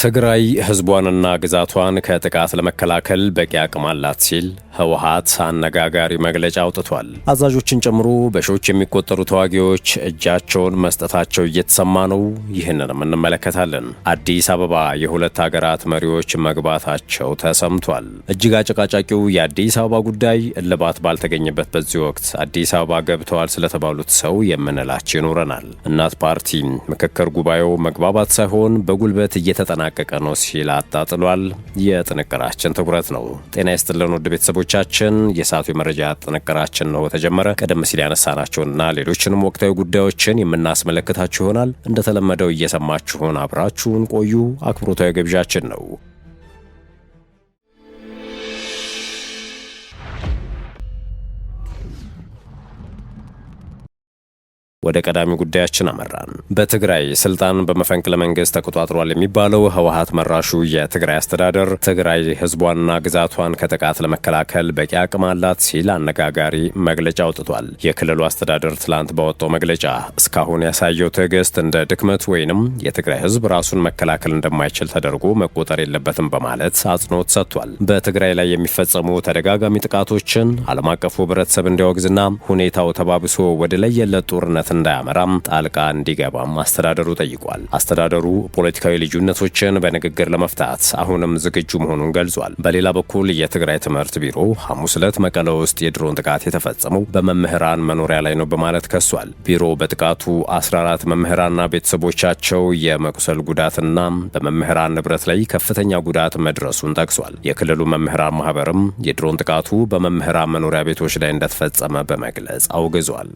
ትግራይ ህዝቧንና ግዛቷን ከጥቃት ለመከላከል በቂ አቅም አላት ሲል ህወሓት አነጋጋሪ መግለጫ አውጥቷል። አዛዦችን ጨምሮ በሺዎች የሚቆጠሩ ተዋጊዎች እጃቸውን መስጠታቸው እየተሰማ ነው። ይህንንም እንመለከታለን። አዲስ አበባ የሁለት ሀገራት መሪዎች መግባታቸው ተሰምቷል። እጅግ አጨቃጫቂው የአዲስ አበባ ጉዳይ እልባት ባልተገኘበት በዚህ ወቅት አዲስ አበባ ገብተዋል ስለተባሉት ሰው የምንላቸው ይኖረናል። እናት ፓርቲ ምክክር ጉባኤው መግባባት ሳይሆን በጉልበት እየተጠናቀቀ ነው ሲል አጣጥሏል። የጥንቅራችን ትኩረት ነው። ጤና ይስጥልን ውድ ቤተሰቦቻችን፣ የሰዓቱ የመረጃ ጥንቅራችን ነው ተጀመረ። ቀደም ሲል ያነሳናቸውንና ሌሎችንም ወቅታዊ ጉዳዮችን የምናስመለክታችሁ ይሆናል። እንደተለመደው እየሰማችሁን አብራችሁን ቆዩ አክብሮታዊ ግብዣችን ነው። ወደ ቀዳሚ ጉዳያችን አመራን። በትግራይ ስልጣን በመፈንቅለ መንግስት ተቆጣጥሯል የሚባለው ህወሓት መራሹ የትግራይ አስተዳደር ትግራይ ህዝቧንና ግዛቷን ከጥቃት ለመከላከል በቂ አቅም አላት ሲል አነጋጋሪ መግለጫ አውጥቷል። የክልሉ አስተዳደር ትላንት ባወጣው መግለጫ እስካሁን ያሳየው ትዕግስት እንደ ድክመት ወይንም የትግራይ ህዝብ ራሱን መከላከል እንደማይችል ተደርጎ መቆጠር የለበትም በማለት አጽንኦት ሰጥቷል። በትግራይ ላይ የሚፈጸሙ ተደጋጋሚ ጥቃቶችን ዓለም አቀፉ ህብረተሰብ እንዲያወግዝና ሁኔታው ተባብሶ ወደ ለየለት ጦርነት እንዳያመራም ጣልቃ እንዲገባም አስተዳደሩ ጠይቋል። አስተዳደሩ ፖለቲካዊ ልዩነቶችን በንግግር ለመፍታት አሁንም ዝግጁ መሆኑን ገልጿል። በሌላ በኩል የትግራይ ትምህርት ቢሮ ሐሙስ ዕለት መቀለ ውስጥ የድሮን ጥቃት የተፈጸመው በመምህራን መኖሪያ ላይ ነው በማለት ከሷል። ቢሮ በጥቃቱ 14 መምህራንና ቤተሰቦቻቸው የመቁሰል ጉዳትና በመምህራን ንብረት ላይ ከፍተኛ ጉዳት መድረሱን ጠቅሷል። የክልሉ መምህራን ማህበርም የድሮን ጥቃቱ በመምህራን መኖሪያ ቤቶች ላይ እንደተፈጸመ በመግለጽ አውግዟል።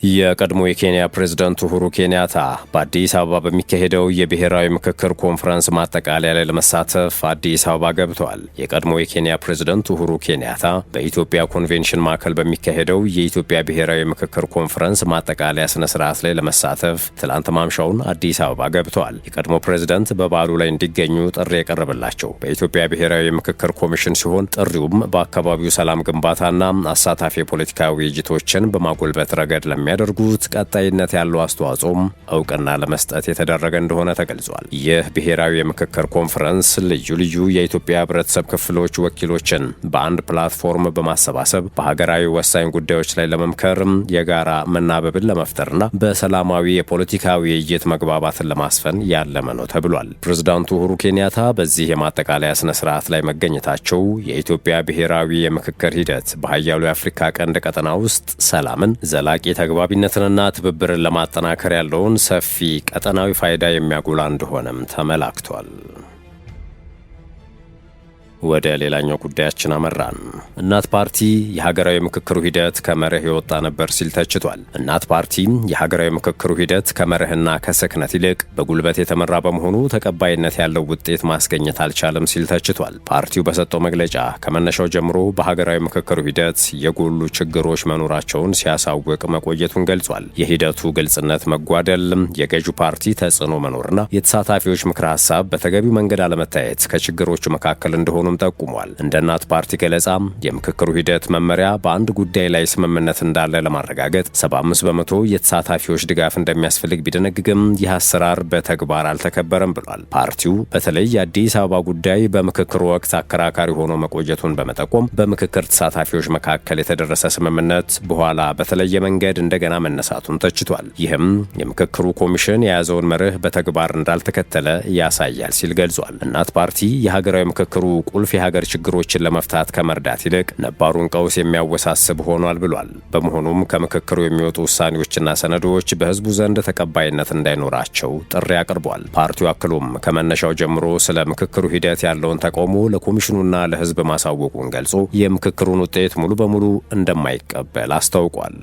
የቀድሞ የኬንያ ፕሬዝዳንት ኡሁሩ ኬንያታ በአዲስ አበባ በሚካሄደው የብሔራዊ ምክክር ኮንፈረንስ ማጠቃለያ ላይ ለመሳተፍ አዲስ አበባ ገብተዋል። የቀድሞ የኬንያ ፕሬዝዳንት ኡሁሩ ኬንያታ በኢትዮጵያ ኮንቬንሽን ማዕከል በሚካሄደው የኢትዮጵያ ብሔራዊ ምክክር ኮንፈረንስ ማጠቃለያ ስነ ስርዓት ላይ ለመሳተፍ ትላንት ማምሻውን አዲስ አበባ ገብተዋል። የቀድሞ ፕሬዝዳንት በበዓሉ ላይ እንዲገኙ ጥሪ የቀረበላቸው በኢትዮጵያ ብሔራዊ ምክክር ኮሚሽን ሲሆን ጥሪውም በአካባቢው ሰላም ግንባታና አሳታፊ የፖለቲካ ውይይቶችን በማጎልበት ረገድ ያደርጉት ቀጣይነት ያለው አስተዋጽኦም እውቅና ለመስጠት የተደረገ እንደሆነ ተገልጿል። ይህ ብሔራዊ የምክክር ኮንፈረንስ ልዩ ልዩ የኢትዮጵያ ህብረተሰብ ክፍሎች ወኪሎችን በአንድ ፕላትፎርም በማሰባሰብ በሀገራዊ ወሳኝ ጉዳዮች ላይ ለመምከር የጋራ መናበብን ለመፍጠርና በሰላማዊ የፖለቲካ ውይይት መግባባትን ለማስፈን ያለመ ነው ተብሏል። ፕሬዝዳንቱ ኡሁሩ ኬንያታ በዚህ የማጠቃለያ ስነ ስርዓት ላይ መገኘታቸው የኢትዮጵያ ብሔራዊ የምክክር ሂደት በሀያሉ የአፍሪካ ቀንድ ቀጠና ውስጥ ሰላምን፣ ዘላቂ ተግባቢነትንና ትብብርን ለማጠናከር ያለውን ሰፊ ቀጠናዊ ፋይዳ የሚያጎላ እንደሆነም ተመላክቷል። ወደ ሌላኛው ጉዳያችን አመራን። እናት ፓርቲ የሀገራዊ ምክክሩ ሂደት ከመርህ የወጣ ነበር ሲል ተችቷል። እናት ፓርቲ የሀገራዊ ምክክሩ ሂደት ከመርህና ከስክነት ይልቅ በጉልበት የተመራ በመሆኑ ተቀባይነት ያለው ውጤት ማስገኘት አልቻለም ሲል ተችቷል። ፓርቲው በሰጠው መግለጫ ከመነሻው ጀምሮ በሀገራዊ ምክክሩ ሂደት የጎሉ ችግሮች መኖራቸውን ሲያሳውቅ መቆየቱን ገልጿል። የሂደቱ ግልጽነት መጓደል፣ የገዢው ፓርቲ ተጽዕኖ መኖርና የተሳታፊዎች ምክረ ሀሳብ በተገቢው መንገድ አለመታየት ከችግሮቹ መካከል እንደሆኑ ጠቁሟል። እንደ እናት ፓርቲ ገለጻ የምክክሩ ሂደት መመሪያ በአንድ ጉዳይ ላይ ስምምነት እንዳለ ለማረጋገጥ 75 በመቶ የተሳታፊዎች ድጋፍ እንደሚያስፈልግ ቢደነግግም ይህ አሰራር በተግባር አልተከበረም ብሏል። ፓርቲው በተለይ የአዲስ አበባ ጉዳይ በምክክሩ ወቅት አከራካሪ ሆኖ መቆየቱን በመጠቆም በምክክር ተሳታፊዎች መካከል የተደረሰ ስምምነት በኋላ በተለየ መንገድ እንደገና መነሳቱን ተችቷል። ይህም የምክክሩ ኮሚሽን የያዘውን መርህ በተግባር እንዳልተከተለ ያሳያል ሲል ገልጿል። እናት ፓርቲ የሀገራዊ ምክክሩ ቁልፍ የሀገር ችግሮችን ለመፍታት ከመርዳት ይልቅ ነባሩን ቀውስ የሚያወሳስብ ሆኗል ብሏል። በመሆኑም ከምክክሩ የሚወጡ ውሳኔዎችና ሰነዶች በሕዝቡ ዘንድ ተቀባይነት እንዳይኖራቸው ጥሪ አቅርቧል። ፓርቲው አክሎም ከመነሻው ጀምሮ ስለ ምክክሩ ሂደት ያለውን ተቃውሞ ለኮሚሽኑና ለሕዝብ ማሳወቁን ገልጾ የምክክሩን ውጤት ሙሉ በሙሉ እንደማይቀበል አስታውቋል።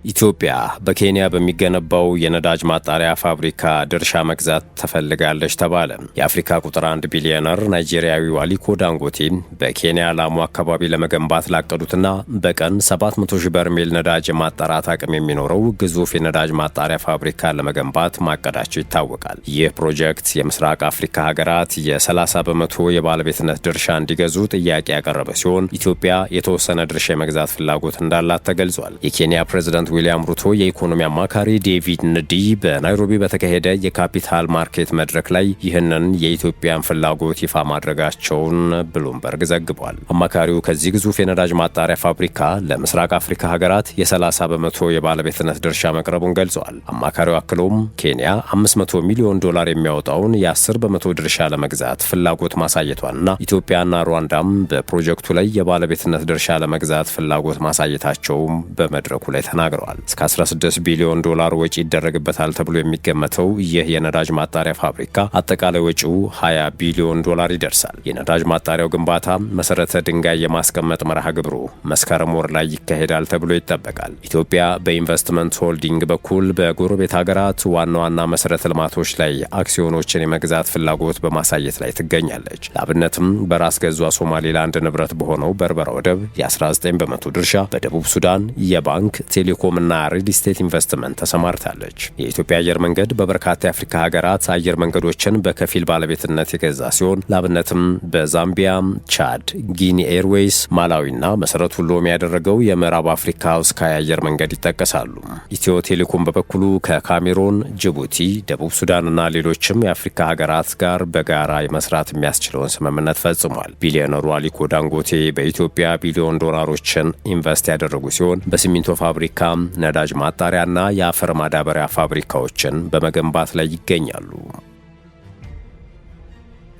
ኢትዮጵያ በኬንያ በሚገነባው የነዳጅ ማጣሪያ ፋብሪካ ድርሻ መግዛት ትፈልጋለች ተባለ። የአፍሪካ ቁጥር 1 ቢሊዮነር ናይጄሪያዊው አሊኮ ዳንጎቴ በኬንያ ላሙ አካባቢ ለመገንባት ላቀዱትና በቀን 700 ሺህ በርሜል ነዳጅ የማጣራት አቅም የሚኖረው ግዙፍ የነዳጅ ማጣሪያ ፋብሪካ ለመገንባት ማቀዳቸው ይታወቃል። ይህ ፕሮጀክት የምስራቅ አፍሪካ ሀገራት የ30 በመቶ የባለቤትነት ድርሻ እንዲገዙ ጥያቄ ያቀረበ ሲሆን ኢትዮጵያ የተወሰነ ድርሻ የመግዛት ፍላጎት እንዳላት ተገልጿል። የኬንያ ፕሬዝዳንት ዊሊያም ሩቶ የኢኮኖሚ አማካሪ ዴቪድ ንዲ በናይሮቢ በተካሄደ የካፒታል ማርኬት መድረክ ላይ ይህንን የኢትዮጵያን ፍላጎት ይፋ ማድረጋቸውን ብሉምበርግ ዘግቧል። አማካሪው ከዚህ ግዙፍ የነዳጅ ማጣሪያ ፋብሪካ ለምስራቅ አፍሪካ ሀገራት የ30 በመቶ የባለቤትነት ድርሻ መቅረቡን ገልጸዋል። አማካሪው አክሎም ኬንያ $500 ሚሊዮን የሚያወጣውን የ10 በመቶ ድርሻ ለመግዛት ፍላጎት ማሳየቷንና ኢትዮጵያና ሩዋንዳም በፕሮጀክቱ ላይ የባለቤትነት ድርሻ ለመግዛት ፍላጎት ማሳየታቸውም በመድረኩ ላይ ተናግረዋል። እስከ $16 ቢሊዮን ወጪ ይደረግበታል ተብሎ የሚገመተው ይህ የነዳጅ ማጣሪያ ፋብሪካ አጠቃላይ ወጪው $20 ቢሊዮን ይደርሳል። የነዳጅ ማጣሪያው ግንባታ መሰረተ ድንጋይ የማስቀመጥ መርሃ ግብሩ መስከረም ወር ላይ ይካሄዳል ተብሎ ይጠበቃል። ኢትዮጵያ በኢንቨስትመንት ሆልዲንግ በኩል በጎረቤት ሀገራት ዋና ዋና መሰረተ ልማቶች ላይ አክሲዮኖችን የመግዛት ፍላጎት በማሳየት ላይ ትገኛለች። ለአብነትም በራስ ገዟ ሶማሌላንድ ንብረት በሆነው በርበራ ወደብ የ19 በመቶ ድርሻ፣ በደቡብ ሱዳን የባንክ ቴሌኮም እና ሪል ስቴት ኢንቨስትመንት ተሰማርታለች። የኢትዮጵያ አየር መንገድ በበርካታ የአፍሪካ ሀገራት አየር መንገዶችን በከፊል ባለቤትነት የገዛ ሲሆን ለአብነትም በዛምቢያ፣ ቻድ፣ ጊኒ ኤርዌይስ፣ ማላዊና መሰረቱን ሎሚ ያደረገው የምዕራብ አፍሪካ ስካይ አየር መንገድ ይጠቀሳሉ። ኢትዮ ቴሌኮም በበኩሉ ከካሜሮን፣ ጅቡቲ፣ ደቡብ ሱዳንና ሌሎችም የአፍሪካ ሀገራት ጋር በጋራ የመስራት የሚያስችለውን ስምምነት ፈጽሟል። ቢሊዮነሩ አሊኮ ዳንጎቴ በኢትዮጵያ ቢሊዮን ዶላሮችን ኢንቨስት ያደረጉ ሲሆን በሲሚንቶ ፋብሪካ፣ ነዳጅ ማጣሪያና የአፈር ማዳበሪያ ፋብሪካዎችን በመገንባት ላይ ይገኛሉ።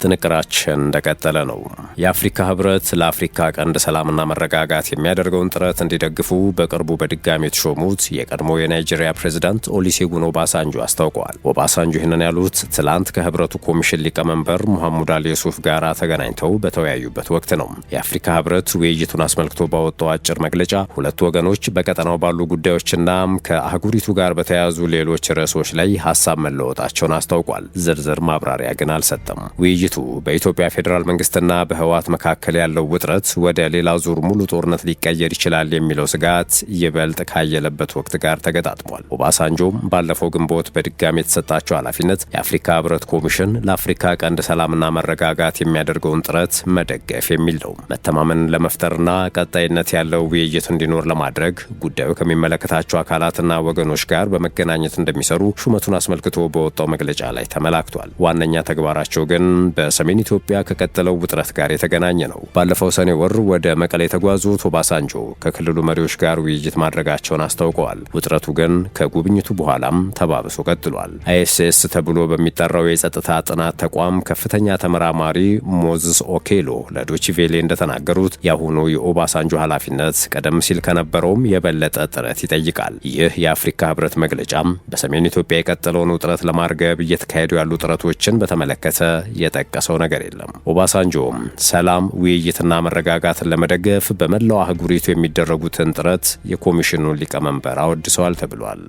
ጥንቅራችን እንደቀጠለ ነው። የአፍሪካ ህብረት ለአፍሪካ ቀንድ ሰላምና መረጋጋት የሚያደርገውን ጥረት እንዲደግፉ በቅርቡ በድጋሚ የተሾሙት የቀድሞ የናይጄሪያ ፕሬዝዳንት ኦሉሴጉን ኦባሳንጆ አስታውቀዋል። ኦባሳንጆ ይህንን ያሉት ትላንት ከህብረቱ ኮሚሽን ሊቀመንበር ሙሐሙድ አሊ ዩሱፍ ጋር ተገናኝተው በተወያዩበት ወቅት ነው። የአፍሪካ ህብረት ውይይቱን አስመልክቶ ባወጣው አጭር መግለጫ ሁለቱ ወገኖች በቀጠናው ባሉ ጉዳዮችና ከአህጉሪቱ ጋር በተያያዙ ሌሎች ርዕሶች ላይ ሀሳብ መለወጣቸውን አስታውቋል። ዝርዝር ማብራሪያ ግን አልሰጠም። ውይይቱ በኢትዮጵያ ፌዴራል መንግስትና በህወሓት መካከል ያለው ውጥረት ወደ ሌላ ዙር ሙሉ ጦርነት ሊቀየር ይችላል የሚለው ስጋት ይበልጥ ካየለበት ወቅት ጋር ተገጣጥሟል። ኦባሳንጆም ባለፈው ግንቦት በድጋሚ የተሰጣቸው ኃላፊነት የአፍሪካ ህብረት ኮሚሽን ለአፍሪካ ቀንድ ሰላምና መረጋጋት የሚያደርገውን ጥረት መደገፍ የሚል ነው። መተማመንን ለመፍጠርና ቀጣይነት ያለው ውይይት እንዲኖር ለማድረግ ጉዳዩ ከሚመለከታቸው አካላትና ወገኖች ጋር በመገናኘት እንደሚሰሩ ሹመቱን አስመልክቶ በወጣው መግለጫ ላይ ተመላክቷል። ዋነኛ ተግባራቸው ግን በሰሜን ኢትዮጵያ ከቀጠለው ውጥረት ጋር የተገናኘ ነው። ባለፈው ሰኔ ወር ወደ መቀሌ የተጓዙት ኦባሳንጆ ከክልሉ መሪዎች ጋር ውይይት ማድረጋቸውን አስታውቀዋል። ውጥረቱ ግን ከጉብኝቱ በኋላም ተባብሶ ቀጥሏል። አይኤስኤስ ተብሎ በሚጠራው የጸጥታ ጥናት ተቋም ከፍተኛ ተመራማሪ ሞዝስ ኦኬሎ ለዶቺቬሌ እንደተናገሩት የአሁኑ የኦባሳንጆ ኃላፊነት ቀደም ሲል ከነበረውም የበለጠ ጥረት ይጠይቃል። ይህ የአፍሪካ ህብረት መግለጫም በሰሜን ኢትዮጵያ የቀጠለውን ውጥረት ለማርገብ እየተካሄዱ ያሉ ጥረቶችን በተመለከተ የጠቀሰው ነገር የለም። ኦባሳንጆም ሰላም፣ ውይይትና መረጋጋትን ለመደገፍ በመላው አህጉሪቱ የሚደረጉትን ጥረት የኮሚሽኑን ሊቀመንበር አወድሰዋል ተብሏል።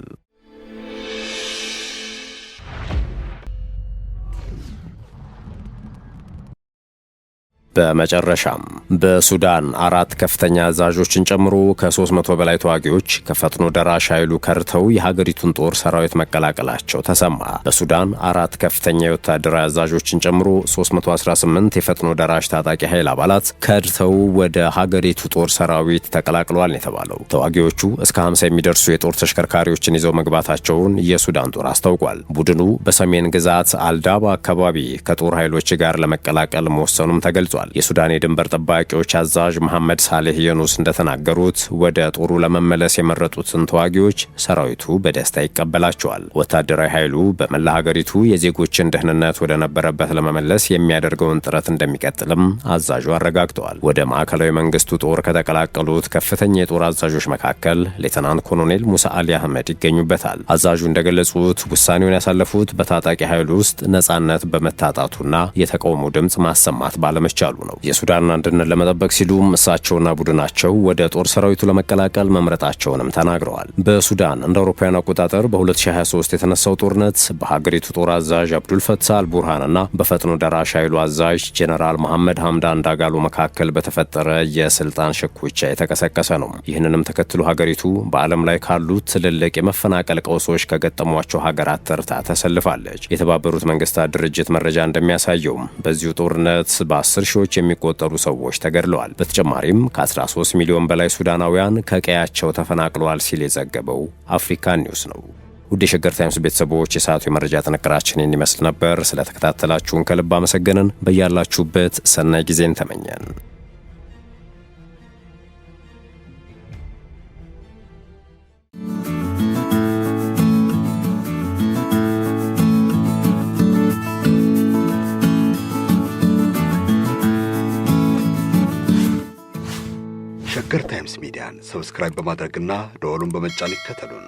በመጨረሻም በሱዳን 4 ከፍተኛ አዛዦችን ጨምሮ ከ300 በላይ ተዋጊዎች ከፈጥኖ ደራሽ ኃይሉ ከርተው የሀገሪቱን ጦር ሰራዊት መቀላቀላቸው ተሰማ። በሱዳን 4 ከፍተኛ የወታደራዊ አዛዦችን ጨምሮ 318 የፈጥኖ ደራሽ ታጣቂ ኃይል አባላት ከድተው ወደ ሀገሪቱ ጦር ሰራዊት ተቀላቅለዋል የተባለው ተዋጊዎቹ እስከ 50 የሚደርሱ የጦር ተሽከርካሪዎችን ይዘው መግባታቸውን የሱዳን ጦር አስታውቋል። ቡድኑ በሰሜን ግዛት አልዳባ አካባቢ ከጦር ኃይሎች ጋር ለመቀላቀል መወሰኑም ተገልጿል። የሱዳን የድንበር ጠባቂዎች አዛዥ መሐመድ ሳሌህ የኑስ እንደተናገሩት ወደ ጦሩ ለመመለስ የመረጡትን ተዋጊዎች ሰራዊቱ በደስታ ይቀበላቸዋል። ወታደራዊ ኃይሉ በመላ ሀገሪቱ የዜጎችን ደህንነት ወደ ነበረበት ለመመለስ የሚያደርገውን ጥረት እንደሚቀጥልም አዛዡ አረጋግጠዋል። ወደ ማዕከላዊ መንግስቱ ጦር ከተቀላቀሉት ከፍተኛ የጦር አዛዦች መካከል ሌተናንት ኮሎኔል ሙሳ አሊ አህመድ ይገኙበታል። አዛዡ እንደገለጹት ውሳኔውን ያሳለፉት በታጣቂ ኃይሉ ውስጥ ነጻነት በመታጣቱና የተቃውሞ ድምፅ ማሰማት ባለመቻሉ እያሉ ነው። የሱዳንን አንድነት ለመጠበቅ ሲሉም እሳቸውና ቡድናቸው ወደ ጦር ሰራዊቱ ለመቀላቀል መምረጣቸውንም ተናግረዋል። በሱዳን እንደ አውሮፓውያን አቆጣጠር በ2023 የተነሳው ጦርነት በሀገሪቱ ጦር አዛዥ አብዱልፈታህ አልቡርሃንና በፈጥኖ ደራሽ ኃይሉ አዛዥ ጄኔራል መሐመድ ሐምዳን ዳጋሎ መካከል በተፈጠረ የስልጣን ሽኩቻ የተቀሰቀሰ ነው። ይህንንም ተከትሎ ሀገሪቱ በዓለም ላይ ካሉት ትልልቅ የመፈናቀል ቀውሶች ከገጠሟቸው ሀገራት ተርታ ተሰልፋለች። የተባበሩት መንግስታት ድርጅት መረጃ እንደሚያሳየው በዚሁ ጦርነት በ10 ሺዎች የሚቆጠሩ ሰዎች ተገድለዋል። በተጨማሪም ከ13 ሚሊዮን በላይ ሱዳናውያን ከቀያቸው ተፈናቅለዋል ሲል የዘገበው አፍሪካን ኒውስ ነው። ውድ የሸገር ታይምስ ቤተሰቦች የሰዓቱ የመረጃ ጥንቅራችን ይመስል ነበር። ስለተከታተላችሁን ከልብ አመሰገንን። በያላችሁበት ሰናይ ጊዜን ተመኘን። ሸገር ታይምስ ሚዲያን ሰብስክራይብ በማድረግና ደወሉን በመጫን ይከተሉን።